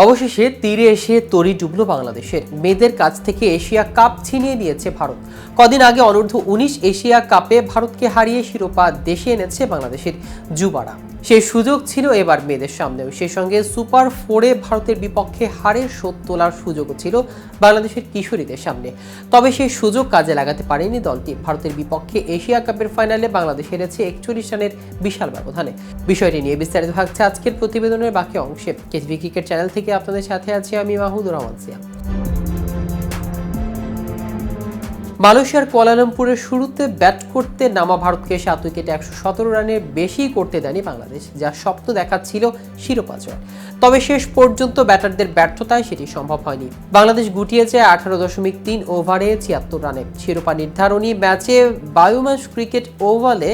অবশেষে তীরে এসে তরি ডুবল বাংলাদেশের। মেয়েদের কাছ থেকে এশিয়া কাপ ছিনিয়ে নিয়েছে ভারত। কদিন আগে অনূর্ধ্ব-19 এশিয়া কাপে ভারতকে হারিয়ে শিরোপা দেশে এনেছে বাংলাদেশের যুবারা। সেই সুযোগ ছিল এবার মেয়েদের সামনেও। সেই সঙ্গে সুপার 4-এ ভারতের বিপক্ষে হারের শোধ তোলার সুযোগও ছিল বাংলাদেশের কিশোরীদের সামনে। তবে সেই সুযোগ কাজে লাগাতে পারেনি দলটি। ভারতের বিপক্ষে এশিয়া কাপের ফাইনালে বাংলাদেশ হেরেছে 41 রানের বিশাল ব্যবধানে। বিষয়টি নিয়ে বিস্তারিত থাকছে আজকের প্রতিবেদনের বাকি অংশে। কেটিভি ক্রিকেট চ্যানেল থেকে আপনাদের সাথে আছি আমি মাহমুদুর রহমান সিয়াম। মালয়েশিয়ার কুয়ালালামপুরের শুরুতে ব্যাট করতে নামা ভারতকে 7 উইকেটে 117 রানের বেশি করতে দেয়নি বাংলাদেশ, যা স্বপ্ন দেখাচ্ছিল শিরোপা জয়। তবে শেষ পর্যন্ত ব্যাটারদের ব্যর্থতায় সেটি সম্ভব হয়নি। বাংলাদেশ গুটিয়েছে 18.3 ওভারে 76 রানে। শিরোপা নির্ধারণী ম্যাচে বায়োম্যাশ ক্রিকেট ওভালে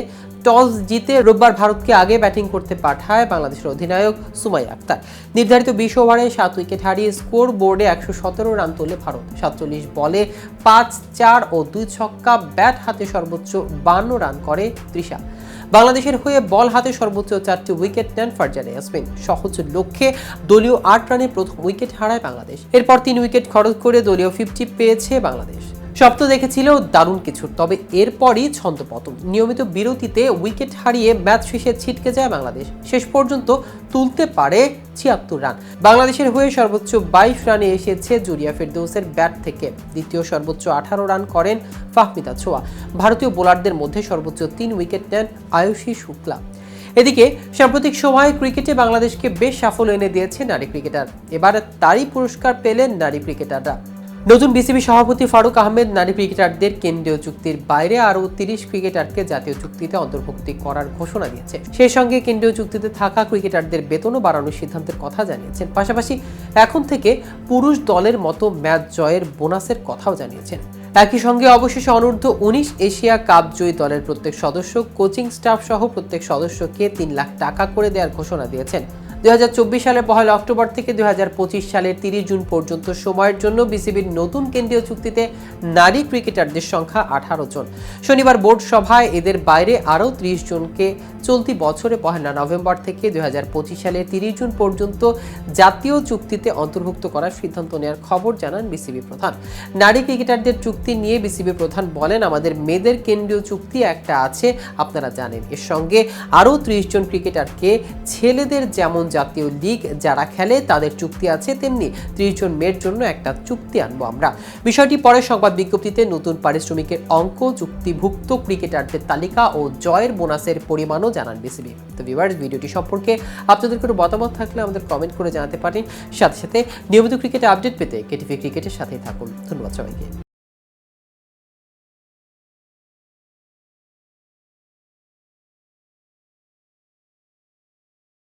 টস জিতে রোববার ভারতকে আগে ব্যাটিং করতে পাঠায় বাংলাদেশের অধিনায়ক সুমাইয়া আক্তার। নির্ধারিত 20 ওভারে 7 উইকেট হারিয়ে স্কোর বোর্ডে 117 রান তোলে ভারত। 47 বলে 5, 4 ও 2 ছক্কা, ব্যাট হাতে সর্বোচ্চ 52 রান করে তৃষা। বাংলাদেশের হয়ে বল হাতে সর্বোচ্চ 4টি উইকেট নেন ফারজানা ইয়াসমিন। সহজ লক্ষ্যে দলীয় 8 রানে প্রথম উইকেট হারায় বাংলাদেশ। এরপর 3 উইকেট খরচ করে দলীয় 50 পেয়েছে বাংলাদেশ। স্বপ্ন দেখেছিল দারুণ কিছুর, তবে এরপরই ছন্দপতন। নিয়মিত বিরতিতে উইকেট হারিয়ে ম্যাচ শেষে ছিটকে যায় বাংলাদেশ। শেষ পর্যন্ত তুলতে পারে 76 রান। বাংলাদেশের হয়ে সর্বোচ্চ 22 রানে এসেছে জুরিয়া ফেরদৌসের ব্যাট থেকে। দ্বিতীয় সর্বোচ্চ 18 রান করেন ফাহমিদা ছোয়া। ভারতীয় বোলারদের মধ্যে সর্বোচ্চ 3 উইকেট নেন আয়ুষী শুক্লা। এদিকে সাম্প্রতিক সময়ে ক্রিকেটে বাংলাদেশকে বেশ সাফল্য এনে দিয়েছে নারী ক্রিকেটার। এবার তারই পুরস্কার পেলেন নারী ক্রিকেটাররা। নতুন বিসিবি সভাপতি ফারুক আহমেদ নারী ক্রিকেটারদের কেন্দ্রীয় চুক্তির বাইরে আরও 30 ক্রিকেটারকে জাতীয় চুক্তিতে অন্তর্ভুক্তি করার ঘোষণা দিয়েছে। সেই সঙ্গে কেন্দ্রীয় চুক্তিতে থাকা ক্রিকেটারদের বেতনও বাড়ানোর সিদ্ধান্তের কথা জানিয়েছেন। পাশাপাশি এখন থেকে পুরুষ দলের মতো ম্যাচ জয়ের বোনাসের কথাও জানিয়েছেন। একই সঙ্গে অবশেষে অনূর্ধ্ব-19 এশিয়া কাপ জয়ী দলের প্রত্যেক সদস্য, কোচিং স্টাফ সহ প্রত্যেক সদস্যকে 3 লাখ টাকা করে দেওয়ার ঘোষণা দিয়েছেন। 2024 সালের 1 অক্টোবর থেকে 2025 সালের 30 জুন পর্যন্ত সময়ের জন্য বিসিবির নতুন কেন্দ্রীয় চুক্তিতে নারী ক্রিকেটারদের সংখ্যা 18 জন। শনিবার বোর্ড সভায় এদের বাইরে আরও 30 জনকে চলতি বছরে 1 নভেম্বর থেকে 2025 সালের 30 জুন পর্যন্ত জাতীয় চুক্তিতে অন্তর্ভুক্ত করার সিদ্ধান্ত নেওয়ার খবর জানান বিসিবি প্রধান। নারী ক্রিকেটারদের চুক্তি নিয়ে বিসিবি প্রধান বলেন, আমাদের মেয়েদের কেন্দ্রীয় চুক্তি একটা আছে, আপনারা জানেন। এর সঙ্গে আরও 30 জন ক্রিকেটারকে ছেলেদের যেমন জাতীয় লিগ যারা খেলে তাদের চুক্তি আছে, তেমনি 30 জন মেয়ের জন্য একটা চুক্তি আনবো আমরা। বিষয়টি পরে সংবাদ বিজ্ঞপ্তিতে নতুন পারিশ্রমিকের অঙ্ক, চুক্তিভুক্ত ক্রিকেটারদের তালিকা ও জয়ের বোনাসের পরিমাণও জানান বিসিবি। তো ভিউয়ার্স, ভিডিওটি সম্পর্কে আপনাদের কোনো মতামত থাকলে আমাদের কমেন্ট করে জানাতে পারেন। সাথে সাথে নিয়মিত ক্রিকেট আপডেট পেতে কেটিভি ক্রিকেটের সাথেই থাকুন। ধন্যবাদ সবাইকে।